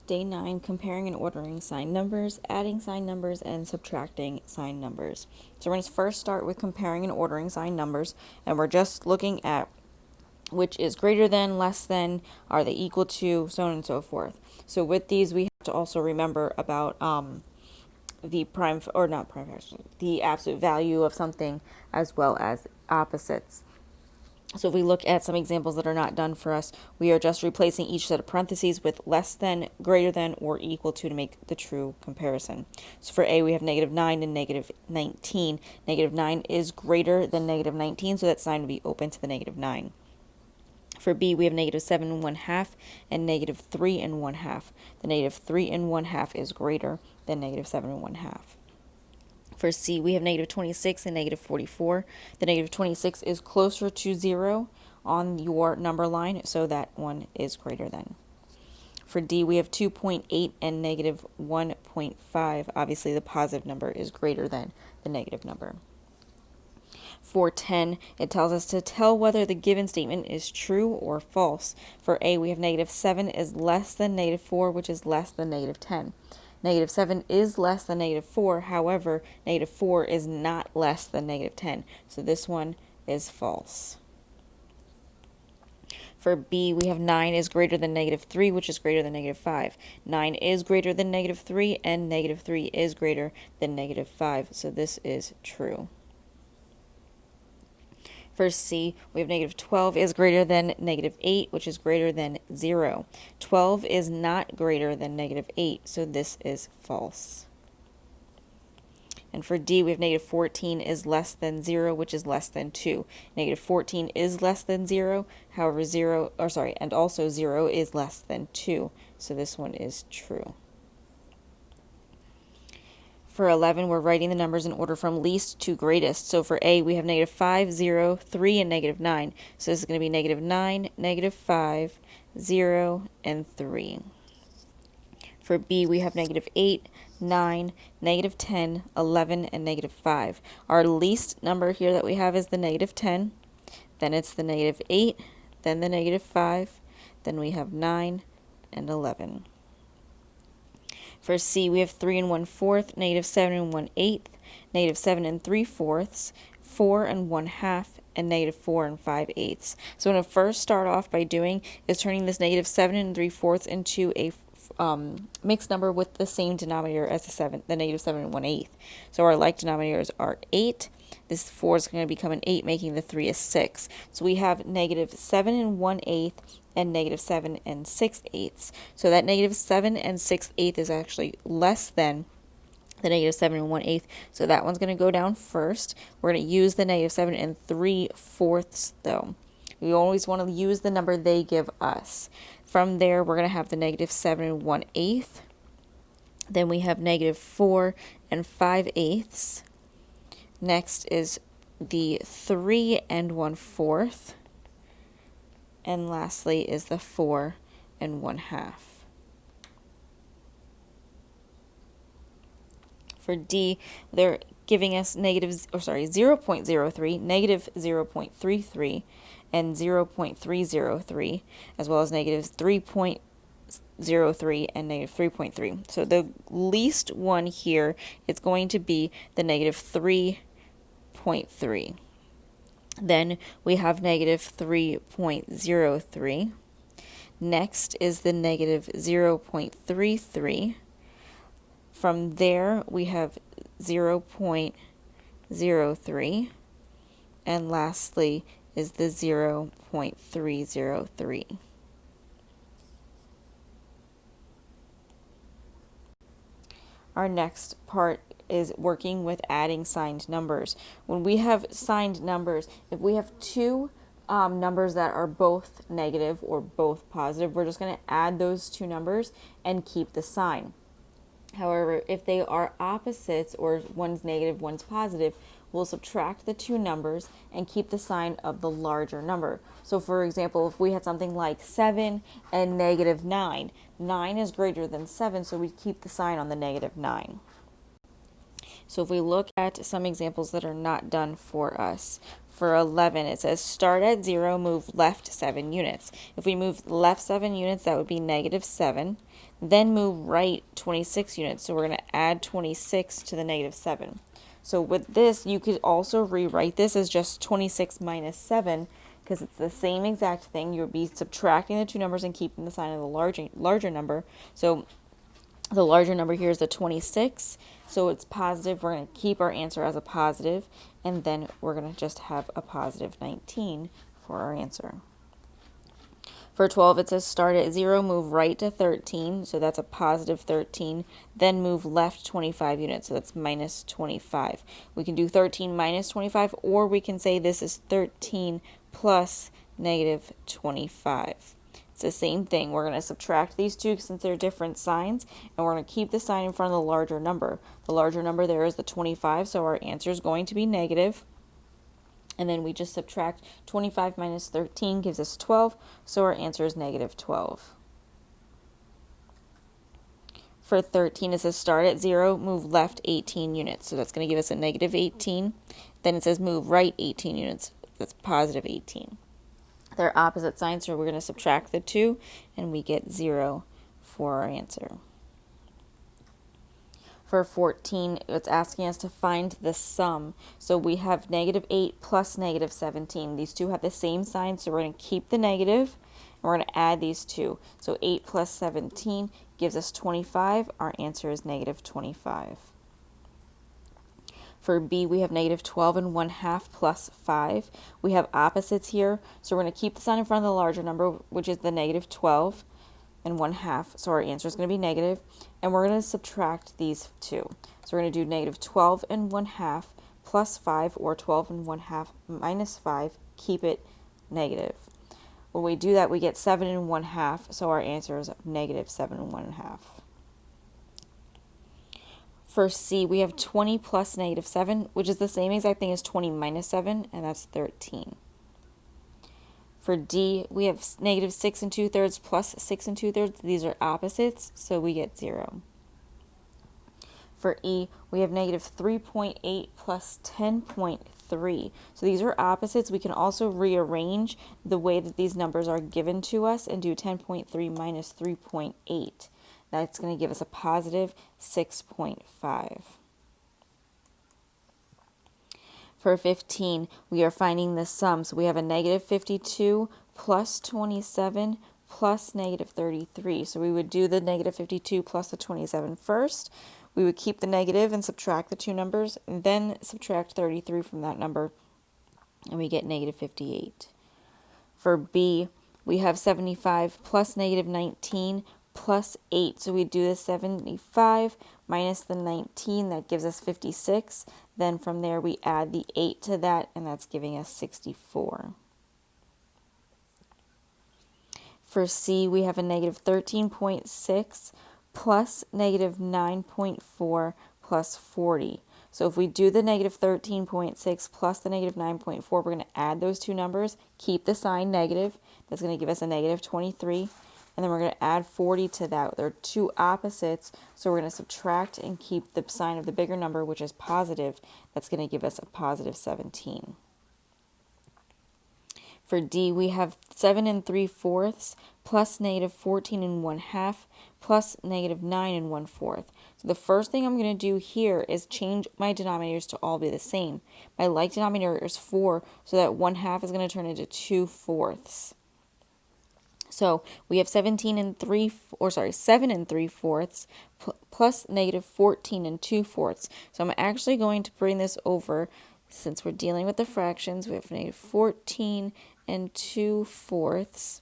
Day 9, comparing and ordering signed numbers, adding signed numbers, and subtracting signed numbers. So we're going to first start with comparing and ordering signed numbers, and we're just looking at which is greater than, less than, are they equal to, so on and so forth. So with these, we have to also remember about the prime, or not prime fraction, the absolute value of something, as well as opposites. So if we look at some examples that are not done for us, we are just replacing each set of parentheses with less than, greater than, or equal to make the true comparison. So for A, we have -9 and -19. -9 is greater than -19, so that sign would be open to the -9. For B, we have -7 1/2 and -3 1/2. The -3 1/2 is greater than -7 1/2. For C, we have -26 and -44. The -26 is closer to 0 on your number line, so that one is greater than. For D, we have 2.8 and -1.5. Obviously, the positive number is greater than the negative number. For 10, it tells us to tell whether the given statement is true or false. For A, we have -7 is less than -4, which is less than -10. -7 is less than -4, however, -4 is not less than -10, so this one is false. For B, we have 9 is greater than -3, which is greater than -5. 9 is greater than -3, and -3 is greater than -5, so this is true. For C, we have -12 is greater than -8, which is greater than 0. 12 is not greater than -8, so this is false. And for D, we have -14 is less than 0, which is less than 2. -14 is less than 0, however, and also 0 is less than 2, so this one is true. For 11, we're writing the numbers in order from least to greatest. So for A, we have -5, 0, 3, and -9. So this is going to be -9, -5, 0, and 3. For B, we have -8, 9, -10, 11, and -5. Our least number here that we have is the -10. Then it's the -8, then the -5, then we have 9 and 11. For C, we have 3 1/4, -7 1/8, -7 3/4, 4 1/2, and -4 5/8. So what I'm going to first start off by doing is turning this -7 3/4 into a mixed number with the same denominator as the -7 1/8. So our like denominators are 8. This 4 is going to become an 8, making the 3 a 6. So we have -7 1/8 and -7 6/8. So that -7 6/8 is actually less than the -7 1/8. So that one's going to go down first. We're going to use the -7 3/4 though. We always want to use the number they give us. From there, we're going to have the -7 1/8. Then we have -4 5/8. Next is the 3 1/4. And lastly is the 4 1/2. For D, they're giving us 0.03, -0.33, and 0.303, as well as -3.03 and -3.3. So the least one here is going to be the -3.3. Then we have -3.03. Next is the -0.33. From there, we have 0.03. And lastly is the 0.303. Our next part is working with adding signed numbers. When we have signed numbers, if we have two numbers that are both negative or both positive, we're just going to add those two numbers and keep the sign. However, if they are opposites, or one's negative, one's positive, we'll subtract the two numbers and keep the sign of the larger number. So for example, if we had something like 7 and -9, 9 is greater than 7, so we keep the sign on the -9. So if we look at some examples that are not done for us, For 11, it says start at 0, move left 7 units. If we move left 7 units, that would be negative 7. Then move right 26 units. So we're going to add 26 to the negative 7. So with this, you could also rewrite this as just 26 minus 7, because it's the same exact thing. You would be subtracting the two numbers and keeping the sign of the larger number. So the larger number here is the 26, so it's positive. We're going to keep our answer as a positive, and then we're going to just have a positive 19 for our answer. For 12, it says start at 0, move right to 13, so that's a positive 13. Then move left 25 units, so that's minus 25. We can do 13 minus 25, or we can say this is 13 plus negative 25. It's the same thing. We're going to subtract these two since they're different signs, and we're going to keep the sign in front of the larger number. The larger number there is the 25, so our answer is going to be negative. And then we just subtract 25 minus 13 gives us 12, so our answer is negative 12. For 13, it says start at 0, move left 18 units. So that's going to give us a negative 18. Then it says move right 18 units. That's positive 18. They're opposite signs, so we're going to subtract the two, and we get 0 for our answer. For 14, it's asking us to find the sum. So we have negative 8 plus negative 17. These two have the same sign, so we're going to keep the negative, and we're going to add these two. So 8 plus 17 gives us 25. Our answer is negative 25. For B, we have negative 12 and 1/2 plus 5. We have opposites here, so we're going to keep the sign in front of the larger number, which is the negative 12 and 1/2. So our answer is going to be negative, and we're going to subtract these two. So we're going to do negative 12 and 1/2 plus 5, or 12 and 1/2 minus 5, keep it negative. When we do that, we get 7 and 1/2, so our answer is negative 7 and 1/2. For C, we have 20 plus negative 7, which is the same exact thing as 20 minus 7, and that's 13. For D, we have negative 6 2/3 plus 6 2/3. These are opposites, so we get 0. For E, we have negative 3.8 plus 10.3. So these are opposites. We can also rearrange the way that these numbers are given to us and do 10.3 minus 3.8. That's going to give us a positive 6.5. For 15, we are finding the sum. So we have a negative 52 plus 27 plus negative 33. So we would do the negative 52 plus the 27 first. We would keep the negative and subtract the two numbers, and then subtract 33 from that number, and we get negative 58. For B, we have 75 plus negative 19 plus 8. So we do the 75 minus the 19, that gives us 56. Then from there we add the 8 to that, and that's giving us 64. For C, we have a negative 13.6 plus negative 9.4 plus 40. So if we do the negative 13.6 plus the negative 9.4, we're going to add those two numbers, keep the sign negative. That's going to give us a negative 23. And then we're going to add 40 to that. They're two opposites, so we're going to subtract and keep the sign of the bigger number, which is positive. That's going to give us a positive 17. For D, we have 7 3/4 plus negative 14 1/2 plus negative 9 1/4. So the first thing I'm going to do here is change my denominators to all be the same. My like denominator is 4, so that 1/2 is going to turn into 2/4. So we have 7 3/4 plus negative 14 2/4. So I'm actually going to bring this over, since we're dealing with the fractions. We have negative 14 2/4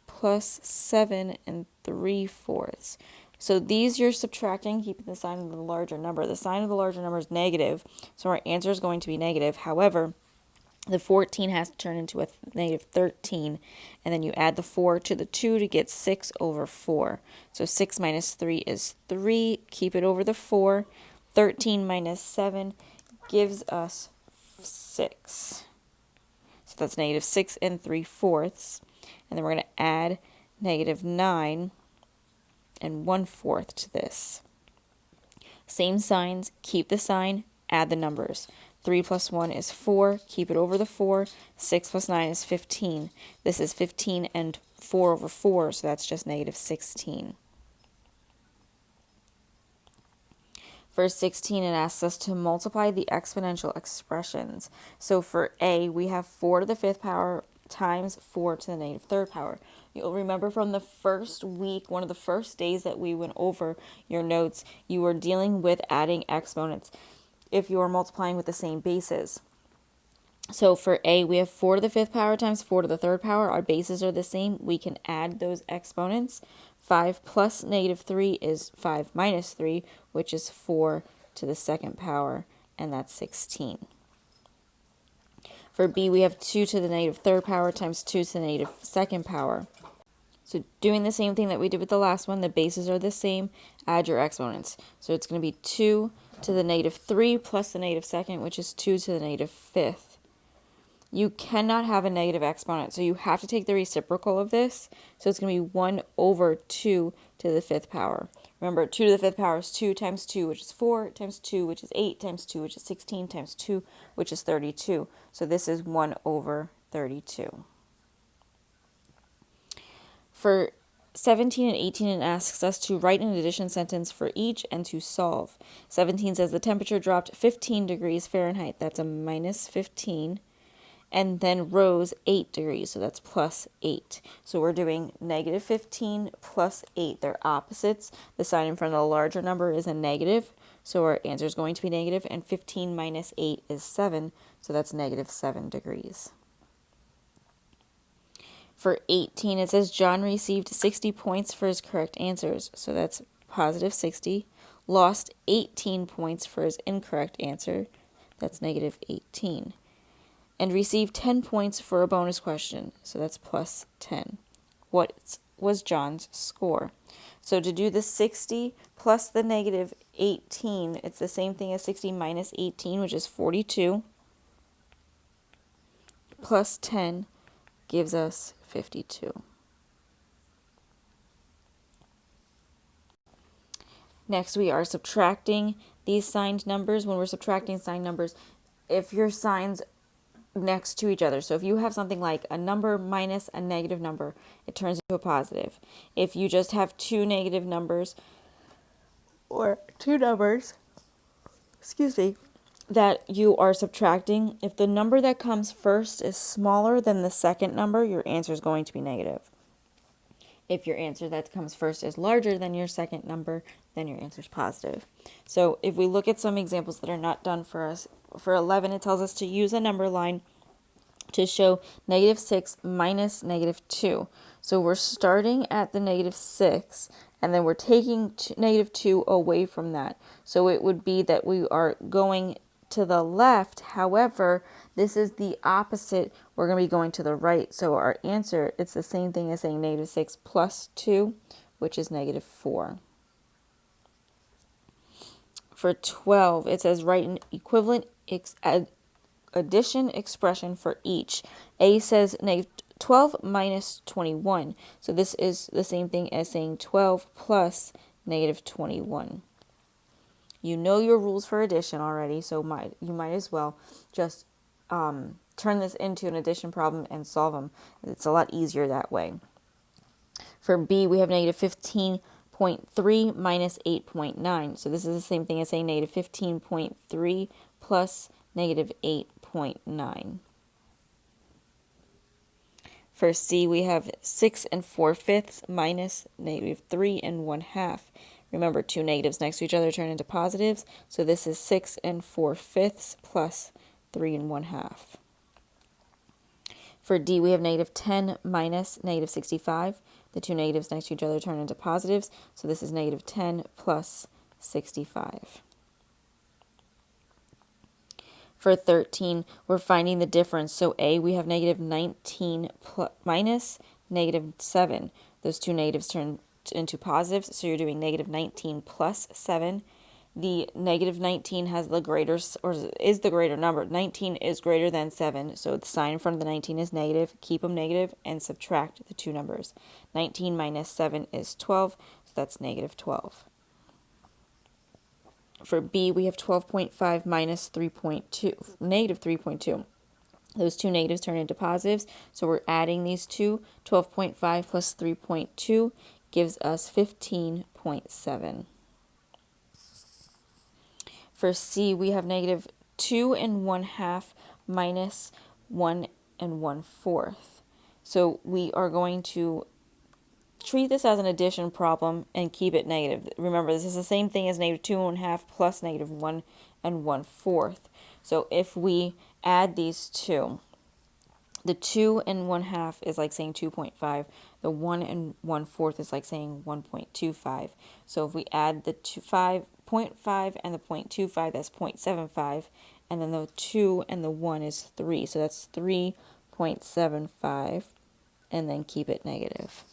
plus 7 3/4. So these you're subtracting, keeping the sign of the larger number. The sign of the larger number is negative, so our answer is going to be negative. However, the 14 has to turn into a negative 13, and then you add the 4 to the 2 to get 6 over 4. So 6 minus 3 is 3. Keep it over the 4. 13 minus 7 gives us 6. So that's negative 6 3/4. And then we're going to add negative 9 1/4 to this. Same signs, keep the sign, add the numbers. 3 plus 1 is 4. Keep it over the 4. 6 plus 9 is 15. This is 15 and 4 over 4, so that's just negative 16. For 16, it asks us to multiply the exponential expressions. So for A, we have 4 to the 5th power times 4 to the negative 3rd power. You'll remember from the first week, one of the first days that we went over your notes, you were dealing with adding exponents if you are multiplying with the same bases. So for A, we have 4 to the 5th power times 4 to the 3rd power. Our bases are the same. We can add those exponents. 5 plus negative 3 is 5 minus 3, which is 4 to the 2nd power, and that's 16. For B, we have 2 to the negative 3rd power times 2 to the negative 2nd power. So doing the same thing that we did with the last one, the bases are the same, add your exponents. So it's going to be 2 to the negative 3 plus the negative 2nd, which is 2 to the negative 5th. You cannot have a negative exponent, so you have to take the reciprocal of this. So it's going to be 1 over 2 to the 5th power. Remember, 2 to the 5th power is 2 times 2, which is 4, times 2, which is 8, times 2, which is 16, times 2, which is 32. So this is 1 over 32. For 17 and 18, it asks us to write an addition sentence for each and to solve. 17 says the temperature dropped 15 degrees Fahrenheit. That's a minus 15. And then rose 8 degrees, so that's plus 8. So we're doing negative 15 plus 8. They're opposites. The sign in front of the larger number is a negative, so our answer is going to be negative, and 15 minus 8 is 7, so that's negative 7 degrees. For 18, it says John received 60 points for his correct answers, so that's positive 60. Lost 18 points for his incorrect answer, that's negative 18. And received 10 points for a bonus question, so that's plus 10. What was John's score? So to do the 60 plus the negative 18, it's the same thing as 60 minus 18, which is 42, plus 10 gives us 52. Next, we are subtracting these signed numbers. When we're subtracting signed numbers, if your signs next to each other. So if you have something like a number minus a negative number, it turns into a positive. If you just have two negative numbers or two numbers, that you are subtracting, if the number that comes first is smaller than the second number, your answer is going to be negative. If your answer that comes first is larger than your second number, then your answer is positive. So if we look at some examples that are not done for us, for 11, it tells us to use a number line to show negative 6 minus negative 2. So we're starting at the negative 6, and then we're taking negative 2 away from that. So it would be that we are going to the left. However, this is the opposite. We're going to be going to the right. So our answer, it's the same thing as saying negative 6 plus 2, which is negative 4. For 12, it says write an equivalent addition expression for each. A says negative 12 minus 21. So this is the same thing as saying 12 plus negative 21. You know your rules for addition already, so you might as well just turn this into an addition problem and solve them. It's a lot easier that way. For B, we have negative 15.3 minus 8.9. So this is the same thing as saying negative 15.3 plus negative 8.9. For C, we have 6 4/5 minus negative 3 1/2. Remember, two negatives next to each other turn into positives, so this is 6 4/5 plus 3 1/2. For D, we have negative 10 minus negative 65. The two negatives next to each other turn into positives, so this is negative 10 plus 65. For 13, we're finding the difference. So A, we have negative 19 minus negative 7. Those two negatives turn into positives, so you're doing negative 19 plus 7. The negative 19 has the greater, or is the greater number. 19 is greater than 7, so the sign in front of the 19 is negative. Keep them negative and subtract the two numbers. 19 minus 7 is 12, so that's negative 12. For B, we have 12.5 minus 3.2, negative 3.2. Those two negatives turn into positives, so we're adding these two. 12.5 plus 3.2 gives us 15.7. For C, we have negative 2 and 1/2 minus 1 and 1/4. So we are going to treat this as an addition problem and keep it negative. Remember, this is the same thing as negative 2 and 1/2 plus negative 1 and 1/4. So if we add these two, the 2 and 1/2 is like saying 2.5. The 1 and 1/4 is like saying 1.25. So if we add the 0.5 and the 0.25, that's 0.75. And then the 2 and the 1 is 3. So that's 3.75. And then keep it negative.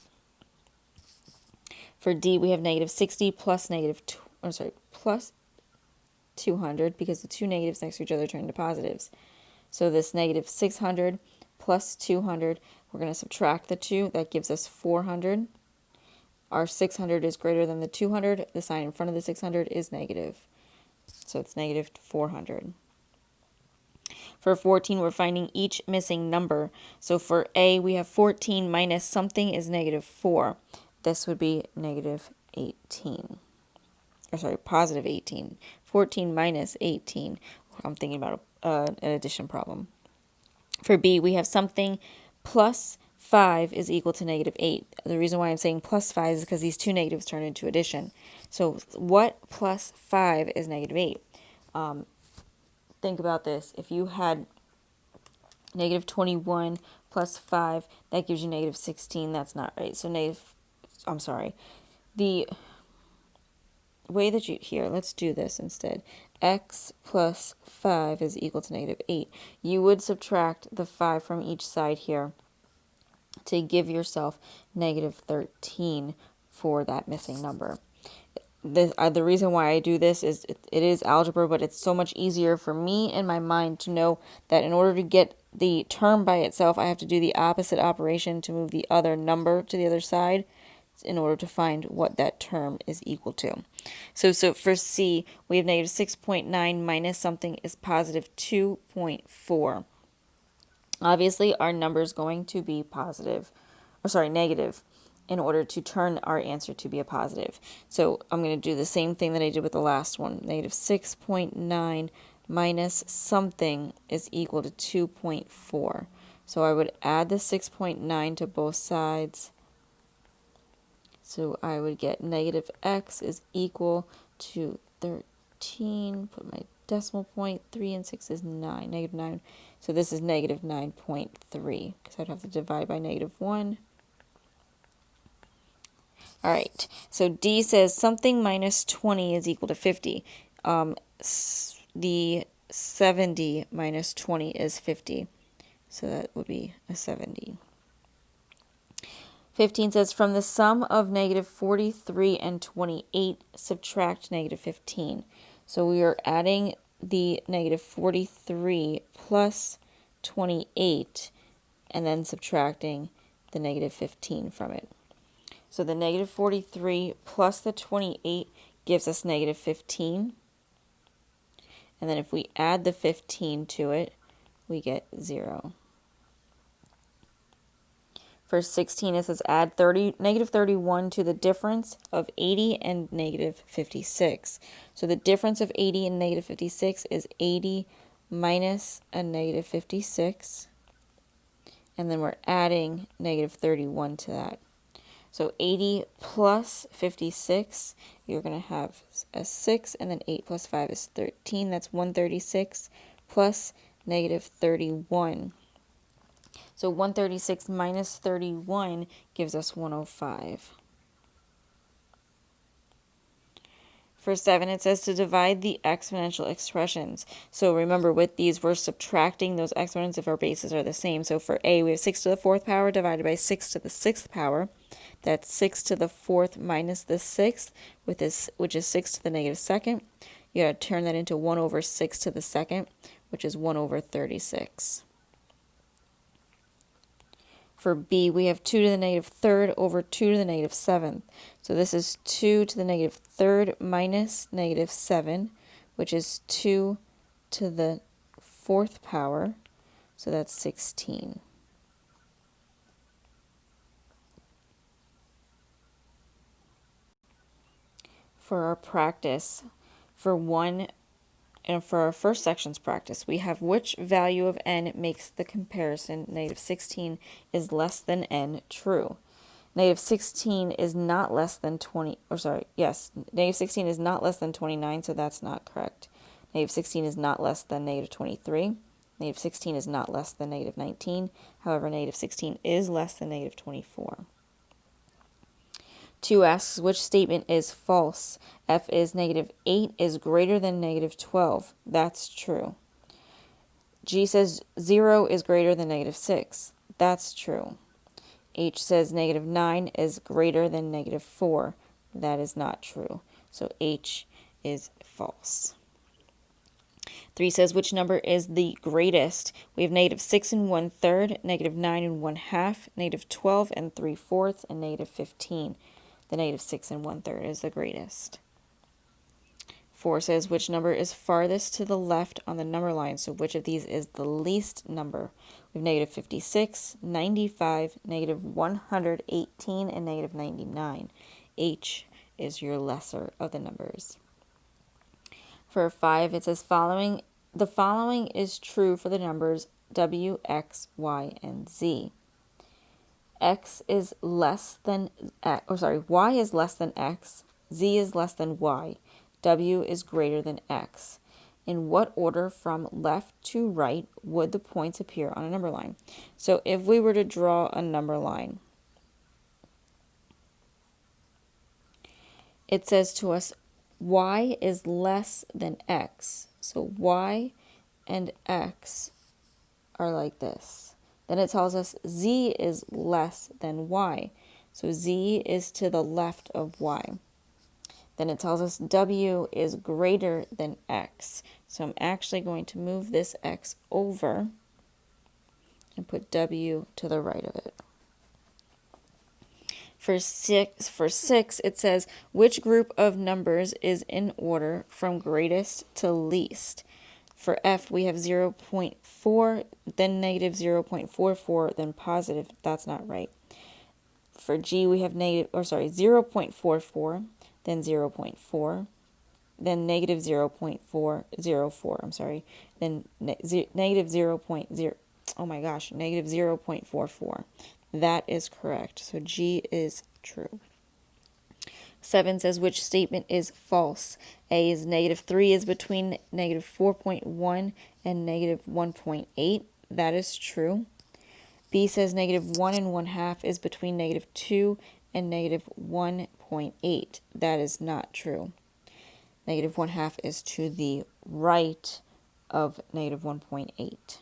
For D, we have negative 60 plus plus 200, because the two negatives next to each other turn into positives. So this negative 600 plus 200, we're going to subtract the 2. That gives us 400. Our 600 is greater than the 200. The sign in front of the 600 is negative. So it's negative 400. For 14, we're finding each missing number. So for A, we have 14 minus something is negative 4. This would be negative 18. Positive 18. 14 minus 18. I'm thinking about an addition problem. For B, we have something plus 5 is equal to negative 8. The reason why I'm saying plus 5 is because these two negatives turn into addition. So what plus 5 is negative 8? Think about this. If you had negative 21 plus 5, that gives you negative 16. That's not right. So the way that let's do this instead. X plus 5 is equal to negative 8. You would subtract the 5 from each side here to give yourself negative 13 for that missing number. The reason why I do this is it is algebra, but it's so much easier for me in my mind to know that in order to get the term by itself, I have to do the opposite operation to move the other number to the other side in order to find what that term is equal to. So for C, we have negative 6.9 minus something is positive 2.4. Obviously, our number is going to be negative, in order to turn our answer to be a positive. So I'm going to do the same thing that I did with the last one. Negative 6.9 minus something is equal to 2.4. So I would add the 6.9 to both sides. So I would get negative x is equal to 13, put my decimal point, 3 and 6 is 9, negative 9. So this is negative 9.3, because I'd have to divide by negative 1. All right, so D says something minus 20 is equal to 50. The 70 minus 20 is 50, so that would be a 70. 15 says, from the sum of negative 43 and 28, subtract negative 15. So we are adding the negative 43 plus 28 and then subtracting the negative 15 from it. So the negative 43 plus the 28 gives us negative 15. And then if we add the 15 to it, we get 0. For 16, it says add negative 31 to the difference of 80 and negative 56. So the difference of 80 and negative 56 is 80 minus a negative 56. And then we're adding negative 31 to that. So 80 plus 56, you're going to have a 6, and then 8 plus 5 is 13. That's 136 plus negative 31. So 136 minus 31 gives us 105. For 7, it says to divide the exponential expressions. So remember, with these, we're subtracting those exponents if our bases are the same. So for A, we have 6 to the 4th power divided by 6 to the 6th power. That's 6 to the 4th minus the 6th, which is 6 to the negative 2nd. You got to turn that into 1 over 6 to the 2nd, which is 1 over 36. For B, we have 2 to the negative 3rd over 2 to the negative 7th. So this is 2 to the negative 3rd minus negative 7, which is 2 to the 4th power, so that's 16. For our practice, for our first section's practice, we have which value of n makes the comparison negative 16 is less than n true. Negative 16 is not less than 20, or sorry, yes, negative 16 is not less than 29, so that's not correct. Negative 16 is not less than negative 23. Negative 16 is not less than negative 19. However, negative 16 is less than negative 24. 2 asks which statement is false. F is negative 8 is greater than negative 12. That's true. G says 0 is greater than negative 6. That's true. H says negative 9 is greater than negative 4. That is not true. So H is false. 3 says which number is the greatest. We have negative 6 and 1/3, negative 9 and 1/2, negative 12 and 3/4, and negative 15. The negative 6 and 1/3 is the greatest. 4 says which number is farthest to the left on the number line. So which of these is the least number? We have negative 56, 95, negative 118, and negative 99. H is your lesser of the numbers. For 5, it says the following is true for the numbers W, X, Y, and Z. X is less than Y is less than X, Z is less than Y, W is greater than X. In what order from left to right would the points appear on a number line? So if we were to draw a number line, it says to us Y is less than X. So Y and X are like this. Then it tells us Z is less than Y. So Z is to the left of Y. Then it tells us W is greater than X. So I'm actually going to move this X over and put W to the right of it. For 6, it says which group of numbers is in order from greatest to least. For F, we have 0.4, then negative 0.44, then positive. That's not right. For G, we have 0.44, then 0.4, then negative 0.404, then negative 0.0, oh my gosh, negative 0.44. That is correct. So G is true. 7 says which statement is false. A is negative 3 is between negative 4.1 and negative 1.8. That is true. B says negative 1 and 1/2 is between negative 2 and negative 1.8. That is not true. Negative 1/2 is to the right of negative 1.8.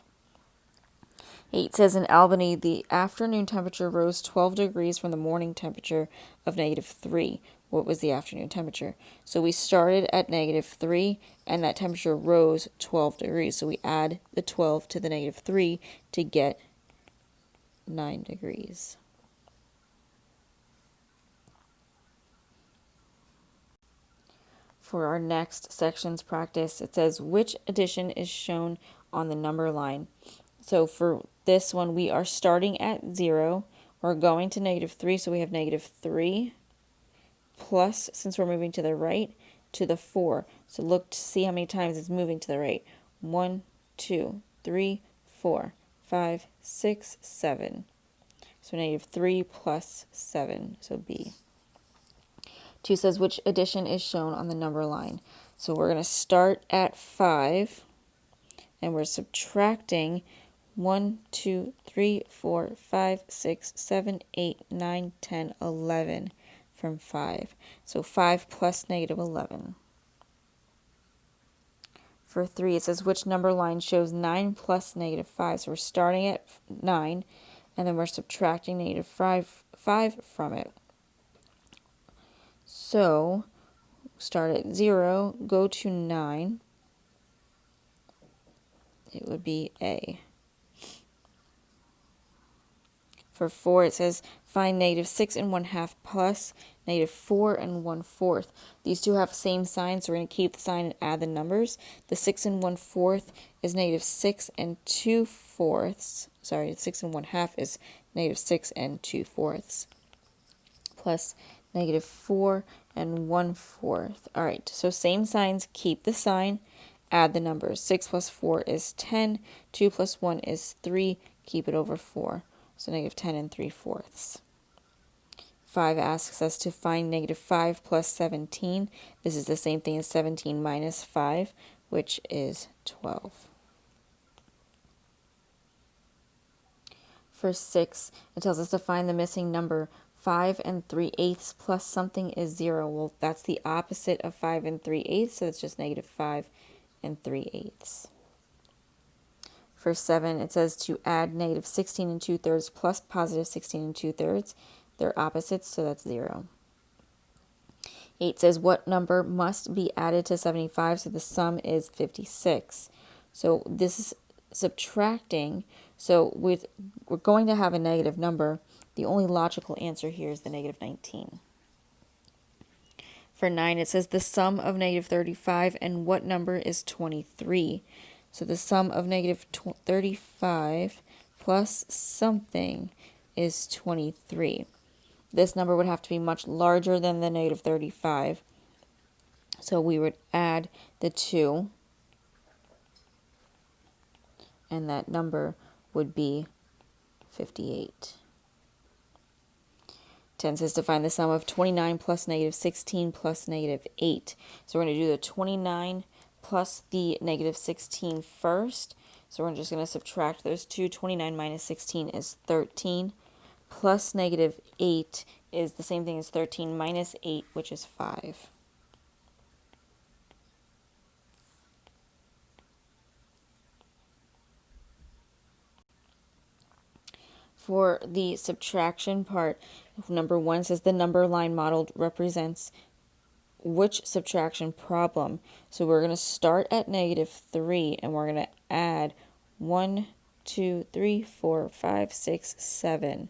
8 says in Albany, the afternoon temperature rose 12 degrees from the morning temperature of negative 3. What was the afternoon temperature? So we started at negative 3, and that temperature rose 12 degrees. So we add the 12 to the negative 3 to get 9 degrees. For our next section's practice, it says which addition is shown on the number line. So for this one, we are starting at 0. We're going to negative 3, so we have negative 3 plus, since we're moving to the right, to the 4. So look to see how many times it's moving to the right. 1, 2, 3, 4, 5, 6, 7. So negative 3 plus 7, so B. 2 says which addition is shown on the number line. So we're going to start at 5, and we're subtracting 1, 2, 3, 4, 5, 6, 7, 8, 9, 10, 11 from 5. So 5 plus negative 11. For 3, it says which number line shows 9 plus negative 5. So we're starting at 9, and then we're subtracting negative 5 from it. So start at 0, go to 9. It would be A. For 4, it says find negative 6 and 1/2 plus negative 4 and 1/4. These two have same signs, so we're going to keep the sign and add the numbers. The 6 and 1/4 is negative 6 and 2/4. Sorry, 6 and 1/2 is negative 6 and 2/4. Plus negative 4 and 1/4. All right, so same signs, keep the sign, add the numbers. 6 plus 4 is 10. 2 plus 1 is 3. Keep it over 4. So negative 10 and 3/4. 5 asks us to find negative 5 plus 17. This is the same thing as 17 minus 5, which is 12. For 6, it tells us to find the missing number. 5 and 3/8 plus something is 0. Well, that's the opposite of 5 and 3/8, so it's just negative 5 and 3/8. For 7, it says to add negative 16 and 2/3 plus positive 16 and 2/3. They're opposites, so that's 0. 8 says what number must be added to 75, so the sum is 56. So this is subtracting, so we're going to have a negative number. The only logical answer here is the negative 19. For 9, it says the sum of negative 35 and what number is 23. So the sum of negative 35 plus something is 23. This number would have to be much larger than the negative 35. So we would add the 2, and that number would be 58. 10 says to find the sum of 29 plus negative 16 plus negative 8. So we're going to do the 29 plus the negative 16 first. So we're just going to subtract those two. 29 minus 16 is 13. Plus negative 8 is the same thing as 13 minus 8, which is 5. For the subtraction part, number 1 says the number line modeled represents which subtraction problem. So we're going to start at negative 3, and we're going to add 1, 2, 3, 4, 5, 6, 7.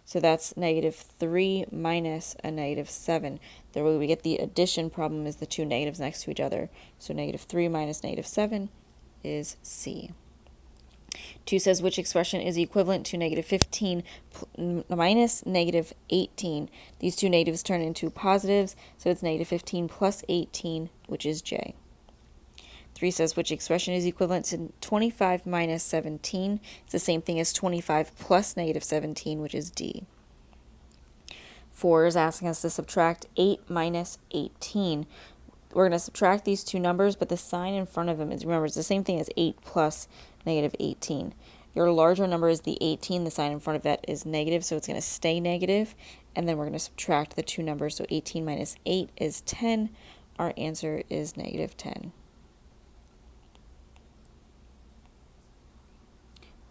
So that's negative 3 minus a negative 7. The way we get the addition problem is the two negatives next to each other. So negative 3 minus negative 7 is C. 2 says which expression is equivalent to negative 15 minus negative 18. These two negatives turn into positives, so it's negative 15 plus 18, which is J. 3 says which expression is equivalent to 25 minus 17. It's the same thing as 25 plus negative 17, which is D. 4 is asking us to subtract 8 minus 18. We're going to subtract these two numbers, but the sign in front of them is, remember, it's the same thing as 8 plus negative 18. Your larger number is the 18. The sign in front of that is negative, so it's going to stay negative. And then we're going to subtract the two numbers. So 18 minus 8 is 10. Our answer is negative 10.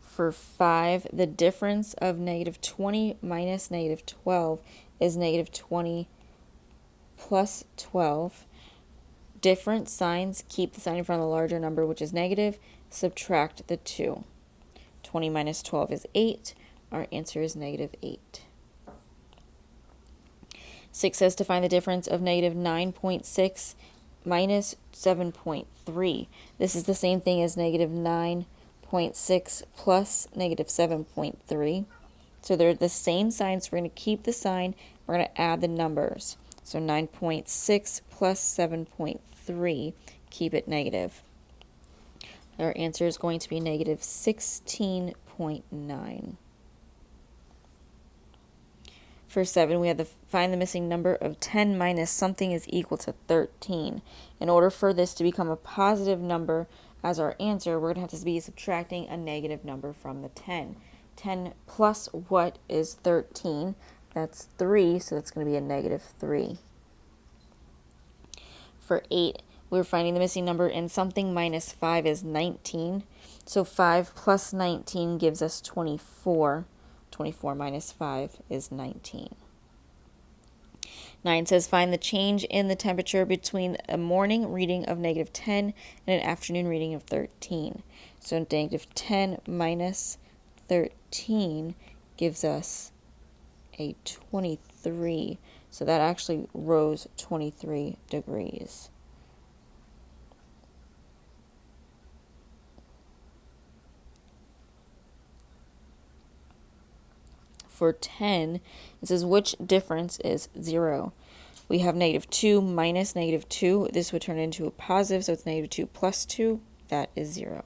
For 5, the difference of negative 20 minus negative 12 is negative 20 plus 12. Different signs, keep the sign in front of the larger number, which is negative, subtract the 2. 20 minus 12 is 8. Our answer is negative 8. 6 says to find the difference of negative 9.6 minus 7.3. This is the same thing as negative 9.6 plus negative 7.3. So they're the same signs. We're going to keep the sign. We're going to add the numbers. So 9.6 plus 7.3, keep it negative. Our answer is going to be negative 16.9. For 7, we have to find the missing number of 10 minus something is equal to 13. In order for this to become a positive number as our answer, we're going to have to be subtracting a negative number from the 10. 10 plus what is 13? That's 3, so that's going to be a negative 3. For 8, we're finding the missing number, and something minus 5 is 19. So 5 plus 19 gives us 24. 24 minus 5 is 19. 9 says find the change in the temperature between a morning reading of negative 10 and an afternoon reading of 13. So negative 10 minus 13 gives us a 23 So that actually rose 23 degrees. For 10, it says which difference is 0? We have -2 minus -2. This would turn into a positive, so it's -2 plus 2. That is 0.